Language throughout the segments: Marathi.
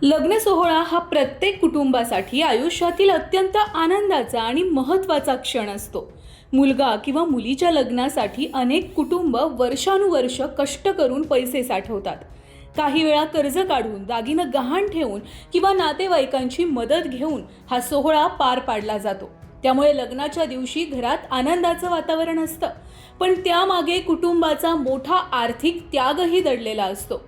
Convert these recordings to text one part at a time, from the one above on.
लग्न सोहळा हा प्रत्येक कुटुंबासाठी आयुष्यातील अत्यंत आनंदाचा आणि महत्त्वाचा क्षण असतो. मुलगा किंवा मुलीच्या लग्नासाठी अनेक कुटुंब वर्षानुवर्ष कष्ट करून पैसे साठवतात. काही वेळा कर्ज काढून, दागिनं गहाण ठेवून किंवा नातेवाईकांची मदत घेऊन हा सोहळा पार पाडला जातो. त्यामुळे लग्नाच्या दिवशी घरात आनंदाचं वातावरण असतं, पण त्यामागे कुटुंबाचा मोठा आर्थिक त्यागही दडलेला असतो.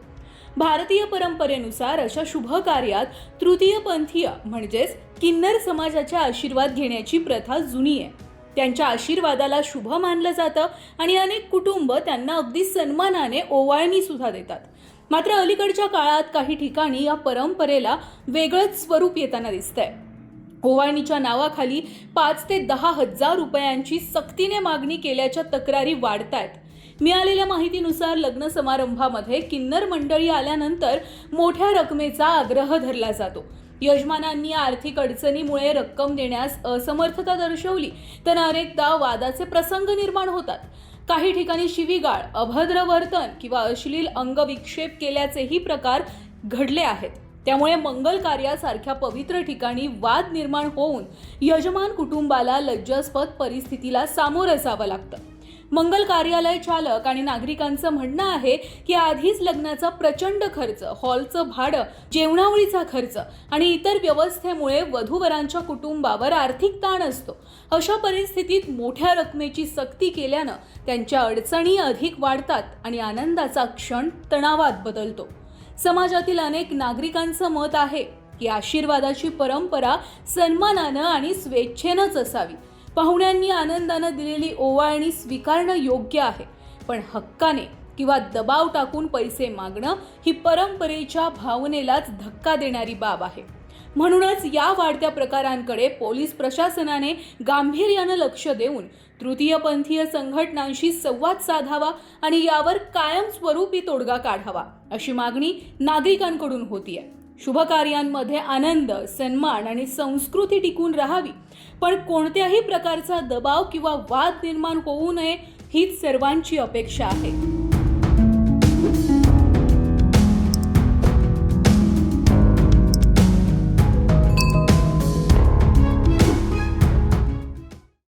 भारतीय परंपरेनुसार अशा शुभ कार्यात तृतीयपंथीय म्हणजेच किन्नर समाजाचा आशीर्वाद घेण्याची प्रथा जुनी आहे. त्यांच्या आशीर्वादाला शुभ मानलं जातं आणि अनेक कुटुंब त्यांना अगदी सन्मानाने ओवाळणी सुद्धा देतात. मात्र अलीकडच्या काळात काही ठिकाणी या परंपरेला वेगळंच स्वरूप येताना दिसतंय. ओवाळणीच्या नावाखाली 5 ते 10 हजार रुपयांची सक्तीने मागणी केल्याच्या तक्रारी वाढतायत. मिळालेल्या माहितीनुसार लग्न समारंभामध्ये किन्नर मंडळी आल्यानंतर मोठ्या रकमेचा आग्रह धरला जातो. यजमानांनी आर्थिक अडचणीमुळे रक्कम देण्यास असमर्थता दर्शवली तर अनेकदा वादाचे प्रसंग निर्माण होतात. काही ठिकाणी शिवीगाळ, अभद्र वर्तन किंवा अश्लील अंगविक्षेप केल्याचेही प्रकार घडले आहेत. त्यामुळे मंगल कार्यासारख्या पवित्र ठिकाणी वाद निर्माण होऊन यजमान कुटुंबाला लज्जास्पद परिस्थितीला सामोरं जावं लागतं. मंगल कार्यालय चालक आणि नागरिकांचं म्हणणं आहे की आधीच लग्नाचा प्रचंड खर्च, हॉलचं भाडं, जेवणावळीचा खर्च आणि इतर व्यवस्थेमुळे वधूवरांच्या कुटुंबावर आर्थिक ताण असतो. अशा परिस्थितीत मोठ्या रकमेची सक्ती केल्यानं त्यांच्या अडचणी अधिक वाढतात आणि आनंदाचा क्षण तणावात बदलतो. समाजातील अनेक नागरिकांचं मत आहे की आशीर्वादाची परंपरा सन्मानानं आणि स्वेच्छेनंच असावी. पाहुण्यांनी आनंदानं दिलेली ओवाळणी स्वीकारणं योग्य आहे, पण हक्काने किंवा दबाव टाकून पैसे मागणं ही परंपरेच्या भावनेलाच धक्का देणारी बाब आहे. म्हणूनच या वाढत्या प्रकारांकडे पोलीस प्रशासनाने गांभीर्यानं लक्ष देऊन तृतीयपंथीय संघटनांशी संवाद साधावा आणि यावर कायमस्वरूपी तोडगा काढावा, अशी मागणी नागरिकांकडून होतीये. शुभ कार्यांमध्ये आनंद, सन्मान आणि संस्कृती टिकून राहावी, पण कोणत्याही प्रकारचा दबाव किंवा वाद निर्माण होऊ नये हीच सर्वांची अपेक्षा आहे.